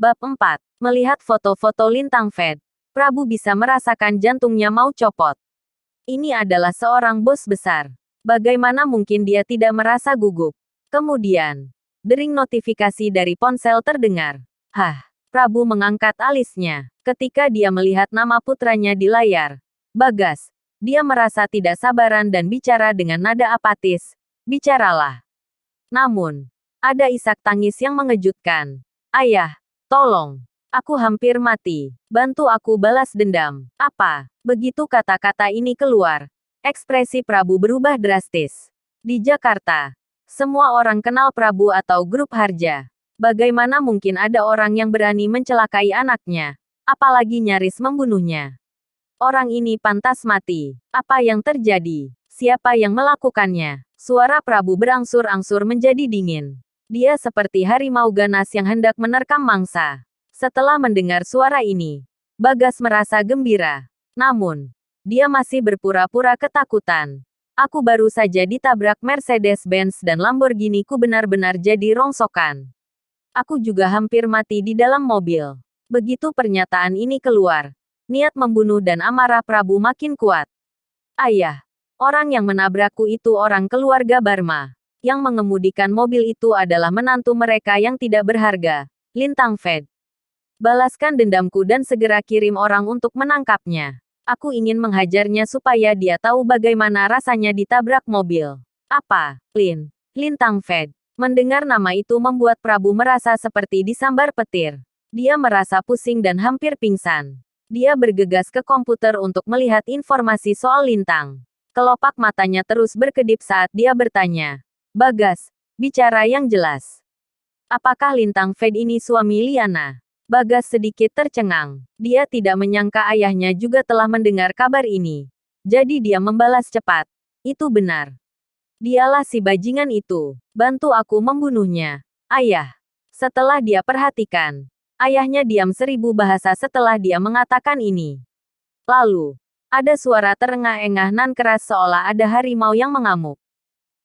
Bab 4. Melihat foto-foto Lintang Fed, Prabu bisa merasakan jantungnya mau copot. Ini adalah seorang bos besar. Bagaimana mungkin dia tidak merasa gugup? Kemudian, dering notifikasi dari ponsel terdengar. Prabu mengangkat alisnya. Ketika dia melihat nama putranya di layar, Bagas, dia merasa tidak sabaran dan bicara dengan nada apatis. Bicaralah. Namun, ada isak tangis yang mengejutkan. Ayah, tolong. Aku hampir mati. Bantu aku balas dendam. Apa? Begitu kata-kata ini keluar, ekspresi Prabu berubah drastis. Di Jakarta, semua orang kenal Prabu atau grup Harja. Bagaimana mungkin ada orang yang berani mencelakai anaknya, apalagi nyaris membunuhnya? Orang ini pantas mati. Apa yang terjadi? Siapa yang melakukannya? Suara Prabu berangsur-angsur menjadi dingin. Dia seperti harimau ganas yang hendak menerkam mangsa. Setelah mendengar suara ini, Bagas merasa gembira. Namun, dia masih berpura-pura ketakutan. Aku baru saja ditabrak Mercedes-Benz dan Lamborghini-ku benar-benar jadi rongsokan. Aku juga hampir mati di dalam mobil. Begitu pernyataan ini keluar, niat membunuh dan amarah Prabu makin kuat. Ayah, orang yang menabrakku itu orang keluarga Barma. Yang mengemudikan mobil itu adalah menantu mereka yang tidak berharga, Lintang Fed. Balaskan dendamku dan segera kirim orang untuk menangkapnya. Aku ingin menghajarnya supaya dia tahu bagaimana rasanya ditabrak mobil. Apa? Lintang Fed. Mendengar nama itu membuat Prabu merasa seperti disambar petir. Dia merasa pusing dan hampir pingsan. Dia bergegas ke komputer untuk melihat informasi soal Lintang. Kelopak matanya terus berkedip saat dia bertanya. Bagas, bicara yang jelas. Apakah Lintang Fed ini suami Liana? Bagas sedikit tercengang. Dia tidak menyangka ayahnya juga telah mendengar kabar ini. Jadi dia membalas cepat. Itu benar. Dialah si bajingan itu. Bantu aku membunuhnya. Ayah. Setelah dia perhatikan, ayahnya diam 1000 bahasa setelah dia mengatakan ini. Lalu, ada suara terengah-engah nan keras seolah ada harimau yang mengamuk.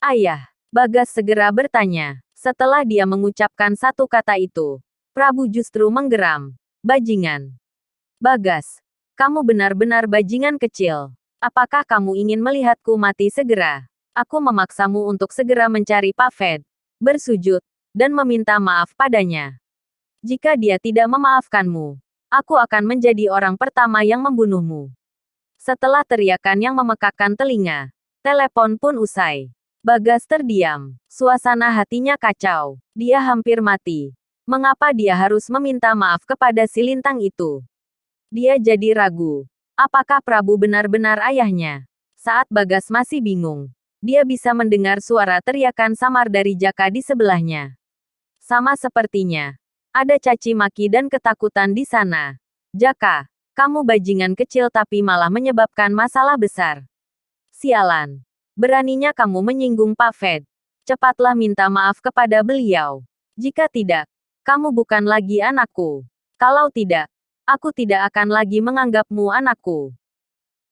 Ayah. Bagas segera bertanya. Setelah dia mengucapkan satu kata itu, Prabu justru menggeram. Bajingan. Bagas, kamu benar-benar bajingan kecil. Apakah kamu ingin melihatku mati segera? Aku memaksamu untuk segera mencari Pak Fed, bersujud, dan meminta maaf padanya. Jika dia tidak memaafkanmu, aku akan menjadi orang pertama yang membunuhmu. Setelah teriakan yang memekakkan telinga, telepon pun usai. Bagas terdiam. Suasana hatinya kacau. Dia hampir mati. Mengapa dia harus meminta maaf kepada si Lintang itu? Dia jadi ragu. Apakah Prabu benar-benar ayahnya? Saat Bagas masih bingung, dia bisa mendengar suara teriakan samar dari Jaka di sebelahnya. Sama sepertinya, ada caci maki dan ketakutan di sana. Jaka, kamu bajingan kecil tapi malah menyebabkan masalah besar. Sialan. Beraninya kamu menyinggung Pak Fed. Cepatlah minta maaf kepada beliau. Jika tidak, kamu bukan lagi anakku. Kalau tidak, aku tidak akan lagi menganggapmu anakku.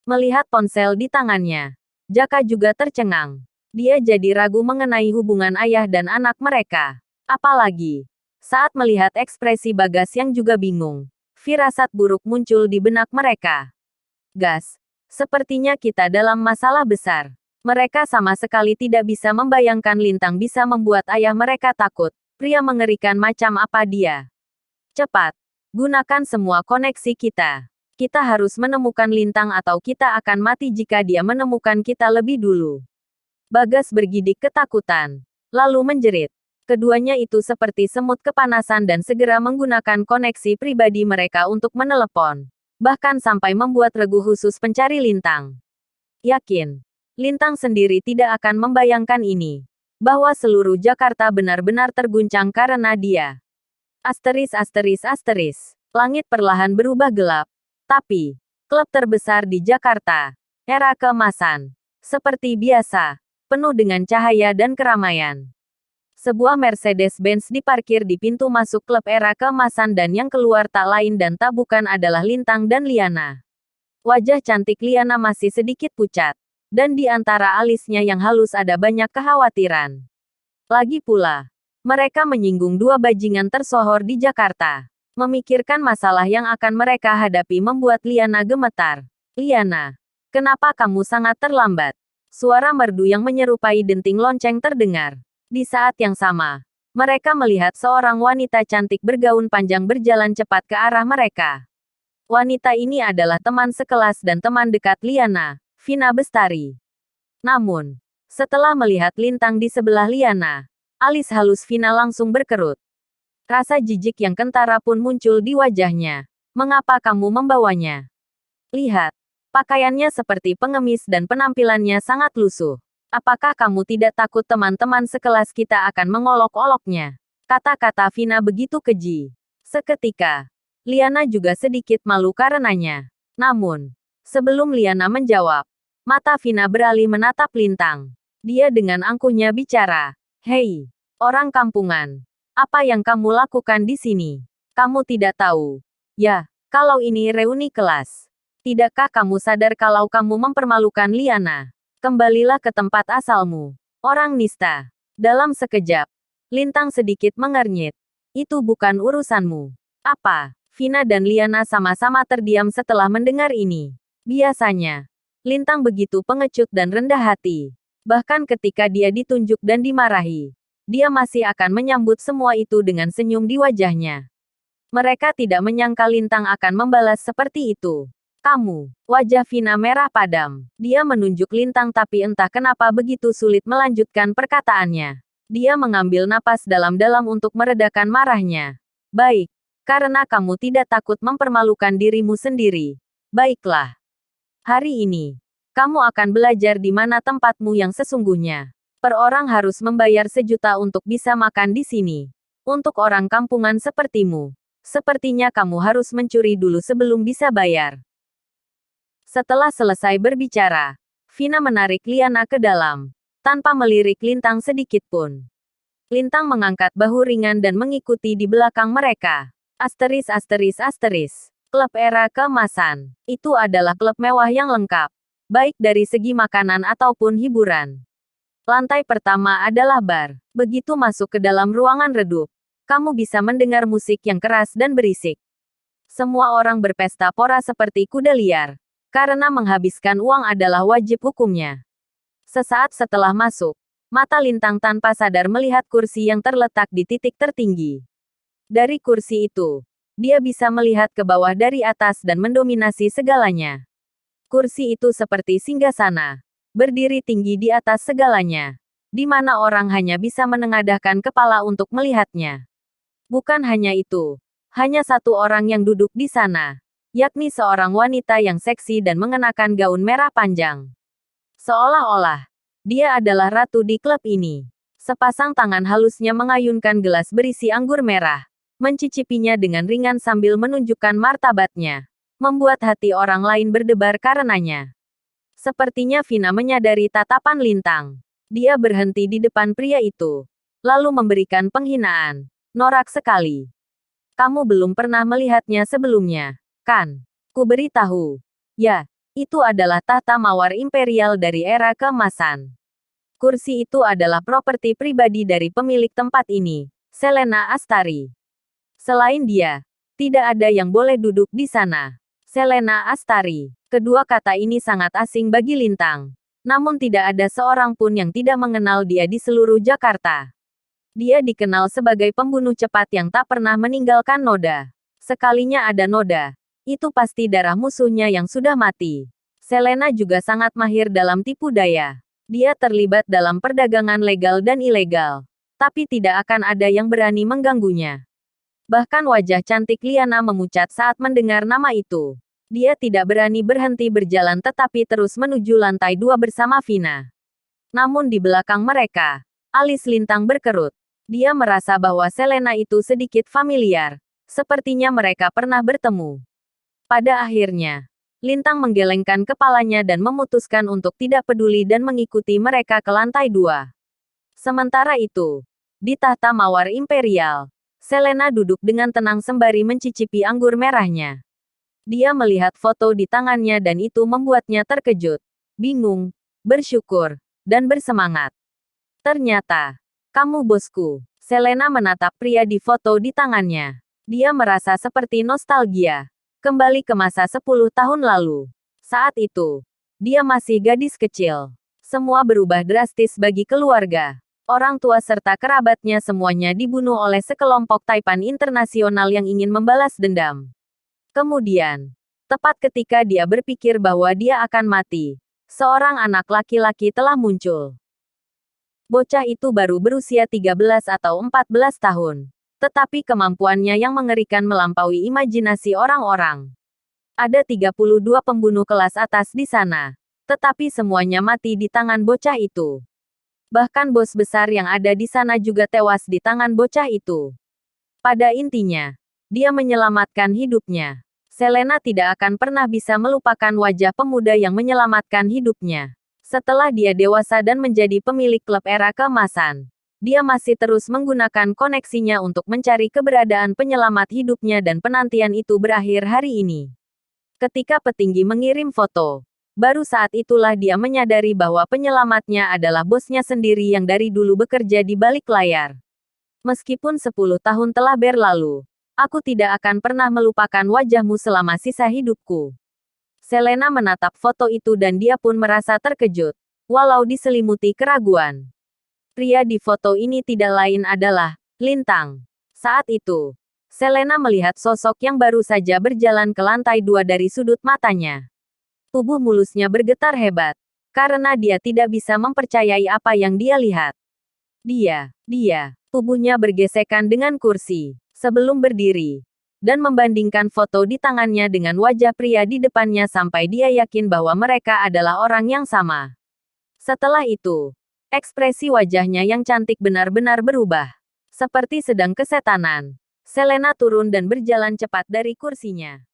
Melihat ponsel di tangannya, Jaka juga tercengang. Dia jadi ragu mengenai hubungan ayah dan anak mereka. Apalagi, saat melihat ekspresi Bagas yang juga bingung, firasat buruk muncul di benak mereka. Gas, sepertinya kita dalam masalah besar. Mereka sama sekali tidak bisa membayangkan Lintang bisa membuat ayah mereka takut. Pria mengerikan macam apa dia? Cepat, gunakan semua koneksi kita. Kita harus menemukan Lintang atau kita akan mati jika dia menemukan kita lebih dulu. Bagas bergidik ketakutan, lalu menjerit. Keduanya itu seperti semut kepanasan dan segera menggunakan koneksi pribadi mereka untuk menelepon. Bahkan sampai membuat regu khusus pencari Lintang. Yakin, Lintang sendiri tidak akan membayangkan ini. Bahwa seluruh Jakarta benar-benar terguncang karena dia. Langit perlahan berubah gelap. Tapi, klub terbesar di Jakarta, Era Keemasan, seperti biasa, penuh dengan cahaya dan keramaian. Sebuah Mercedes-Benz diparkir di pintu masuk klub Era Keemasan dan yang keluar tak lain dan tak bukan adalah Lintang dan Liana. Wajah cantik Liana masih sedikit pucat. Dan di antara alisnya yang halus ada banyak kekhawatiran. Lagi pula, mereka menyinggung dua bajingan tersohor di Jakarta. Memikirkan masalah yang akan mereka hadapi membuat Liana gemetar. Liana, kenapa kamu sangat terlambat? Suara merdu yang menyerupai denting lonceng terdengar. Di saat yang sama, mereka melihat seorang wanita cantik bergaun panjang berjalan cepat ke arah mereka. Wanita ini adalah teman sekelas dan teman dekat Liana, Vina Bestari. Namun, setelah melihat Lintang di sebelah Liana, alis halus Vina langsung berkerut. Rasa jijik yang kentara pun muncul di wajahnya. Mengapa kamu membawanya? Lihat, pakaiannya seperti pengemis dan penampilannya sangat lusuh. Apakah kamu tidak takut teman-teman sekelas kita akan mengolok-oloknya? Kata-kata Vina begitu keji. Seketika, Liana juga sedikit malu karenanya. Namun, sebelum Liana menjawab, mata Vina beralih menatap Lintang. Dia dengan angkuhnya bicara, "Hei, orang kampungan. Apa yang kamu lakukan di sini? Kamu tidak tahu. Ya, kalau ini reuni kelas. Tidakkah kamu sadar kalau kamu mempermalukan Liana? Kembalilah ke tempat asalmu. Orang nista." Dalam sekejap, Lintang sedikit mengernyit. Itu bukan urusanmu. Apa? Vina dan Liana sama-sama terdiam setelah mendengar ini. Biasanya, Lintang begitu pengecut dan rendah hati. Bahkan ketika dia ditunjuk dan dimarahi, dia masih akan menyambut semua itu dengan senyum di wajahnya. Mereka tidak menyangka Lintang akan membalas seperti itu. Kamu, wajah Vina merah padam. Dia menunjuk Lintang tapi entah kenapa begitu sulit melanjutkan perkataannya. Dia mengambil napas dalam-dalam untuk meredakan marahnya. Baik, karena kamu tidak takut mempermalukan dirimu sendiri. Baiklah. Hari ini, kamu akan belajar di mana tempatmu yang sesungguhnya. Per orang harus membayar 1 juta untuk bisa makan di sini. Untuk orang kampungan sepertimu, sepertinya kamu harus mencuri dulu sebelum bisa bayar. Setelah selesai berbicara, Vina menarik Liana ke dalam, tanpa melirik Lintang sedikit pun. Lintang mengangkat bahu ringan dan mengikuti di belakang mereka. Asteris asteris asteris. Klub era keemasan. Itu adalah klub mewah yang lengkap, baik dari segi makanan ataupun hiburan. Lantai pertama adalah bar. Begitu masuk ke dalam ruangan redup, kamu bisa mendengar musik yang keras dan berisik. Semua orang berpesta pora seperti kuda liar, karena menghabiskan uang adalah wajib hukumnya. Sesaat setelah masuk, mata Lintang tanpa sadar melihat kursi yang terletak di titik tertinggi. Dari kursi itu, dia bisa melihat ke bawah dari atas dan mendominasi segalanya. Kursi itu seperti singgasana, berdiri tinggi di atas segalanya, di mana orang hanya bisa menengadahkan kepala untuk melihatnya. Bukan hanya itu, hanya satu orang yang duduk di sana, yakni seorang wanita yang seksi dan mengenakan gaun merah panjang. Seolah-olah, dia adalah ratu di klub ini. Sepasang tangan halusnya mengayunkan gelas berisi anggur merah, mencicipinya dengan ringan sambil menunjukkan martabatnya, membuat hati orang lain berdebar karenanya. Sepertinya Vina menyadari tatapan Lintang. Dia berhenti di depan pria itu, lalu memberikan penghinaan. Norak sekali. Kamu belum pernah melihatnya sebelumnya, kan? Ku beritahu. Ya, itu adalah tahta mawar imperial dari era keemasan. Kursi itu adalah properti pribadi dari pemilik tempat ini, Selena Astari. Selain dia, tidak ada yang boleh duduk di sana. Selena Astari. Kedua kata ini sangat asing bagi Lintang. Namun tidak ada seorang pun yang tidak mengenal dia di seluruh Jakarta. Dia dikenal sebagai pembunuh cepat yang tak pernah meninggalkan noda. Sekalinya ada noda, itu pasti darah musuhnya yang sudah mati. Selena juga sangat mahir dalam tipu daya. Dia terlibat dalam perdagangan legal dan ilegal. Tapi tidak akan ada yang berani mengganggunya. Bahkan wajah cantik Liana memucat saat mendengar nama itu. Dia tidak berani berhenti berjalan tetapi terus menuju lantai 2 bersama Vina. Namun di belakang mereka, alis Lintang berkerut. Dia merasa bahwa Selena itu sedikit familiar. Sepertinya mereka pernah bertemu. Pada akhirnya, Lintang menggelengkan kepalanya dan memutuskan untuk tidak peduli dan mengikuti mereka ke lantai 2. Sementara itu, di tahta mawar imperial, Selena duduk dengan tenang sembari mencicipi anggur merahnya. Dia melihat foto di tangannya dan itu membuatnya terkejut, bingung, bersyukur, dan bersemangat. Ternyata, kamu bosku. Selena menatap pria di foto di tangannya. Dia merasa seperti nostalgia. Kembali ke masa 10 tahun lalu. Saat itu, dia masih gadis kecil. Semua berubah drastis bagi keluarga. Orang tua serta kerabatnya semuanya dibunuh oleh sekelompok Taipan internasional yang ingin membalas dendam. Kemudian, tepat ketika dia berpikir bahwa dia akan mati, seorang anak laki-laki telah muncul. Bocah itu baru berusia 13 atau 14 tahun. Tetapi kemampuannya yang mengerikan melampaui imajinasi orang-orang. Ada 32 pembunuh kelas atas di sana. Tetapi semuanya mati di tangan bocah itu. Bahkan bos besar yang ada di sana juga tewas di tangan bocah itu. Pada intinya, dia menyelamatkan hidupnya. Selena tidak akan pernah bisa melupakan wajah pemuda yang menyelamatkan hidupnya. Setelah dia dewasa dan menjadi pemilik klub era keemasan, dia masih terus menggunakan koneksinya untuk mencari keberadaan penyelamat hidupnya dan penantian itu berakhir hari ini. Ketika petinggi mengirim foto, baru saat itulah dia menyadari bahwa penyelamatnya adalah bosnya sendiri yang dari dulu bekerja di balik layar. Meskipun 10 tahun telah berlalu, aku tidak akan pernah melupakan wajahmu selama sisa hidupku. Selena menatap foto itu dan dia pun merasa terkejut, walau diselimuti keraguan. Pria di foto ini tidak lain adalah Lintang. Saat itu, Selena melihat sosok yang baru saja berjalan ke lantai 2 dari sudut matanya. Tubuh mulusnya bergetar hebat, karena dia tidak bisa mempercayai apa yang dia lihat. Tubuhnya bergesekan dengan kursi, sebelum berdiri, dan membandingkan foto di tangannya dengan wajah pria di depannya sampai dia yakin bahwa mereka adalah orang yang sama. Setelah itu, ekspresi wajahnya yang cantik benar-benar berubah. Seperti sedang kesetanan, Selena turun dan berjalan cepat dari kursinya.